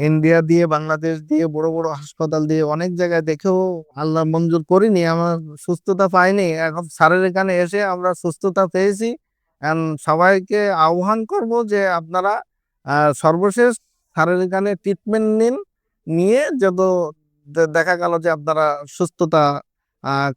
India দিয়ে, বাংলাদেশ দিয়ে, বড় বড় হাসপাতাল দিয়ে অনেক জায়গায় দেখেও আল্লাহ মঞ্জুর করিনি, আমার সুস্থতা পাইনি। এখন স্যারের এখানে এসে আমরা সুস্থতা পেয়েছি। সবাইকে আহ্বান করব যে আপনারা সর্বশেষ স্যারের এখানে ট্রিটমেন্ট নিন, নিয়ে যত দেখা গেল যে আপনারা সুস্থতা আহ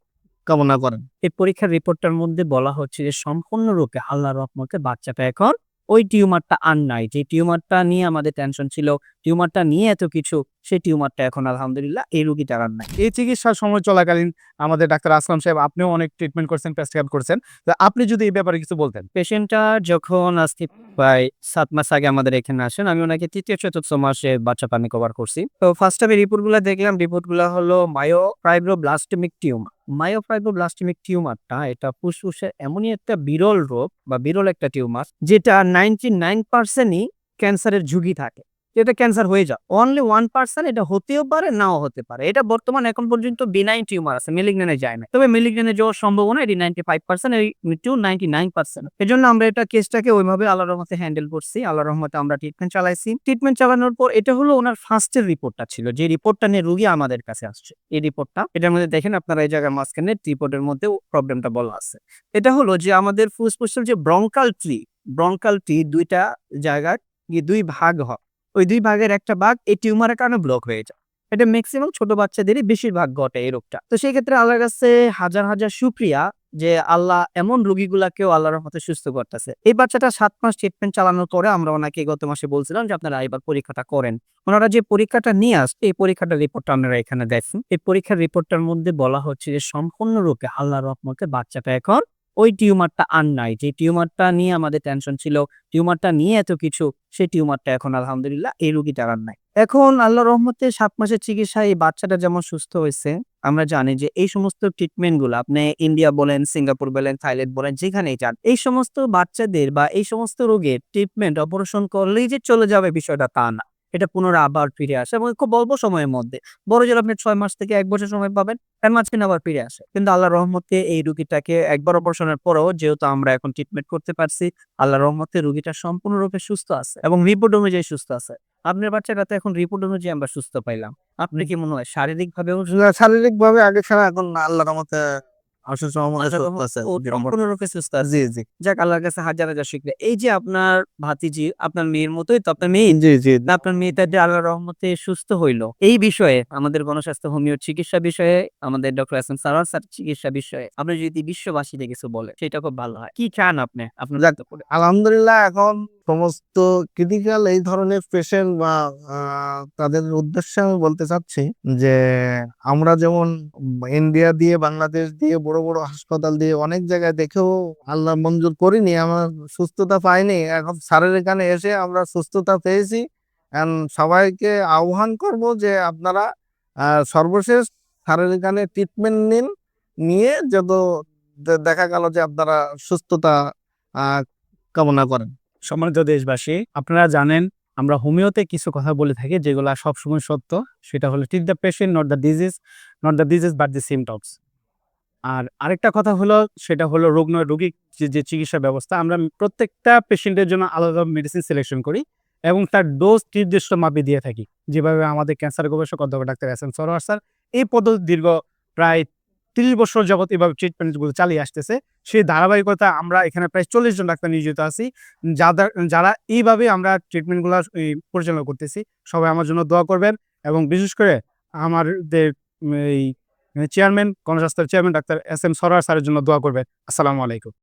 কামনা করেন। এই পরীক্ষার রিপোর্টটার মধ্যে বলা হচ্ছে যে সম্পূর্ণরূপে আল্লাহর রহমতে বাচ্চাটা এখন ওই টিউমারটা আর নাই। যে টিউমারটা নিয়ে আমাদের টেনশন ছিল, টিউমারটা নিয়ে এত কিছু, সেই টিউমারটা এখন আলহামদুলিল্লাহ এই রোগীটার আর নাই। এই চিকিৎসার সময় চলাকালীন আমাদের ডাক্তার আসলাম সাহেব আপনিও অনেক ট্রিটমেন্ট করছেন, প্রেসক্রাইব করছেন। তো আপনি যদি এই ব্যাপারে কিছু বলতেন। পেশেন্টটা যখন আজকে প্রায় ৭ মাস আগে আমাদের এখানে আসেন, আমি ওনাকে ৩য়-৪র্থ মাসে বাচ্চা পানি কভার করছি। তো ফার্স্ট আমি রিপোর্টগুলো দেখলাম। রিপোর্টগুলো হলো মায়োফাইব্রোব্লাস্টমিক টিউমার। মায়োফাইব্রোব্লাস্টমিক টিউমারটা এটা ফুসফুসের এমনই একটা বিরল রোগ বা বিরল একটা টিউমার যেটা 99% ক্যান্সারের ঝুঁকি থাকে। এটা ক্যান্সার হয়ে যায়। অনলি 1% এটা হতেও পারে, নাও হতে পারে। এটা বর্তমান এখন পর্যন্ত বিনাইন টিউমার আছে, মেলিগন্যানে যায় না। তবে মেলিগন্যানে যাওয়ার সম্ভাবনা এটি 95%, এই মৃত্যু 99%। এজন্য আমরা এটা কেসটাকে ওইভাবে আল্লাহর রহমতে হ্যান্ডেল করছি। আল্লাহর রহমতে আমরা ট্রিটমেন্ট চালাইছি। ট্রিটমেন্ট চালানোর পর এটা হলো ওনার ফার্স্টের রিপোর্টটা ছিল, যে রিপোর্টটা নিয়ে রোগী আমাদের কাছে আসছে। এই রিপোর্টটা, এটার মধ্যে দেখেন আপনারা এই জায়গার মাঝখানে রিপোর্টের মধ্যে প্রবলেমটা বলা আছে। এটা হলো যে আমাদের ফুসফুসের যে ব্রঙ্কাল ট্রি ২টা জায়গার দুই ভাগ হয়। ওই ২ ভাগের একটা ভাগ এই টিউমারের কারণে ব্লক হয়ে যায়। এটা ম্যাক্সিমাম ছোট বাচ্চাদেরই বেশিরভাগ ঘটে এই রোগটা। তো সেই ক্ষেত্রে আল্লাহর কাছে হাজার হাজার শুকরিয়া যে আল্লাহ এমন রোগীগুলাকেও আল্লাহর রহমতে সুস্থ করতেছে। এই বাচ্চাটা ৭ মাস ট্রিটমেন্ট চালানোর পরে আমরা ওনাকে গত মাসে বলছিলাম যে আপনারা এবার পরীক্ষাটা করেন। ওনারা যে পরীক্ষাটা নিয়ে আসছে, এই পরীক্ষাটার রিপোর্টটা আপনারা এখানে দেখুন। এই পরীক্ষার রিপোর্টটার মধ্যে বলা হচ্ছে যে সম্পূর্ণরূপে আল্লাহর রহমতে বাচ্চাটা এখন ওই টিউমারটা আর নাই। যে টিউমারটা নিয়ে আমাদের টেনশন ছিল, টিউমারটা নিয়ে এত কিছু, সেই টিউমারটা এখন আলহামদুলিল্লাহ এই রোগীটার আর নাই। এখন আল্লাহর রহমতে ৭ মাসের চিকিৎসায় এই বাচ্চাটা যেমন সুস্থ হয়েছে। আমরা জানি যে এই সমস্ত ট্রিটমেন্ট গুলো আপনি ইন্ডিয়া বলেন, সিঙ্গাপুর বলেন, থাইল্যান্ড বলেন, যেখানেই যান, এই সমস্ত বাচ্চাদের বা এই সমস্ত রোগের ট্রিটমেন্ট অপারেশন করলেই যে চলে যাবে বিষয়টা তা না। এটা পুনরায় আবার ফিরে আসে এবং খুব অল্প সময়ের মধ্যে। বড় জোর আপনি ৬ মাস থেকে ১ বছর সময় পাবেন, এর মাঝখানে আবার ফিরে আসে। কিন্তু আল্লাহর রহমতে এই রোগীটাকে একবার অপারেশনের পরেও যেহেতু আমরা এখন ট্রিটমেন্ট করতে পারছি, আল্লাহর রহমতে রোগীটা সম্পূর্ণরূপে সুস্থ আছে এবং রিপোর্ট অনুযায়ী সুস্থ আছে। আপনার বাচ্চাটা তো এখন রিপোর্ট অনুযায়ী আমরা সুস্থ পাইলাম। আপনার কি মনে হয় শারীরিকভাবেও শারীরিক ভাবে আগে ছাড়া এখন আল্লাহর রহমতে অসুস্থ সম্পূর্ণরূপে সুস্থ আছে? জি জি যাক, আল্লাহর কাছে হাজার হাজার শুকরিয়া। এই যে আপনার ভাতিজি আপনার মেয়ের মতোই তো, আপনার মেয়ে জি জি না, আপনার মেয়েটা যে আল্লাহর রহমতে সুস্থ হইলো, এই বিষয়ে আমাদের গণস্বাস্থ্য হোমিও চিকিৎসা বিষয়ে আমাদের ডক্টর এসএম সারোয়ার স্যার চিকিৎসা বিষয়ে আপনি যদি বিশ্ববাসীকে কিছু বলে সেটা খুব ভালো হয়। কি চান আপনি আপনার যাক, আলহামদুলিল্লাহ এখন সমস্ত ক্রিটিক্যাল এই ধরনের পেশেন্ট বা তাদের উদ্দেশ্যে আমি বলতে চাচ্ছি যে আমরা যেমন ইন্ডিয়া দিয়ে, বাংলাদেশ দিয়ে, বড় বড় হাসপাতাল দিয়ে অনেক জায়গায় দেখেও আল্লাহ মঞ্জুর করিনি, আমার সুস্থতা পাইনি। এখন স্যারের এখানে এসে আমরা সুস্থতা পেয়েছি। সবাইকে আহ্বান করব যে আপনারা সর্বশেষ স্যারের এখানে ট্রিটমেন্ট নিন, নিয়ে যত দেখা গেল যে আপনারা সুস্থতা কামনা করেন। সম্মানিত দেশবাসী, আপনারা জানেন আমরা হোমিওতে কিছু কথা বলে থাকি যেগুলো সবসময় সত্য। সেটা হলো treat the patient, not the disease but the symptoms. আর আরেকটা কথা হলো, সেটা হলো রোগ নয় রোগী যে চিকিৎসা ব্যবস্থা, আমরা প্রত্যেকটা পেশেন্টের জন্য আলাদা মেডিসিন সিলেকশন করি এবং তার ডোজ নির্দিষ্ট মাপে দিয়ে থাকি। যেভাবে আমাদের ক্যান্সার গবেষক অধ্যাপক ডাক্তার এসএম সারোয়ার স্যার এই পদ্ধতি দীর্ঘ প্রায় ৩০ বছর যাবত এভাবে ট্রিটমেন্টগুলো চালিয়ে আসতেছে। সেই ধারাবাহিকতা আমরা এখানে প্রায় ৪০ জন ডাক্তার নিয়োজিত আছি, যারা এইভাবে আমরা ট্রিটমেন্টগুলো পরিচালনা করতেছি। সবাই আমার জন্য দোয়া করবেন এবং বিশেষ করে আমাদের এই চেয়ারম্যান, গণস্বাস্থ্যের চেয়ারম্যান ডাক্তার এসএম সারোয়ার স্যারের জন্য দোয়া করবেন। আসসালামু আলাইকুম।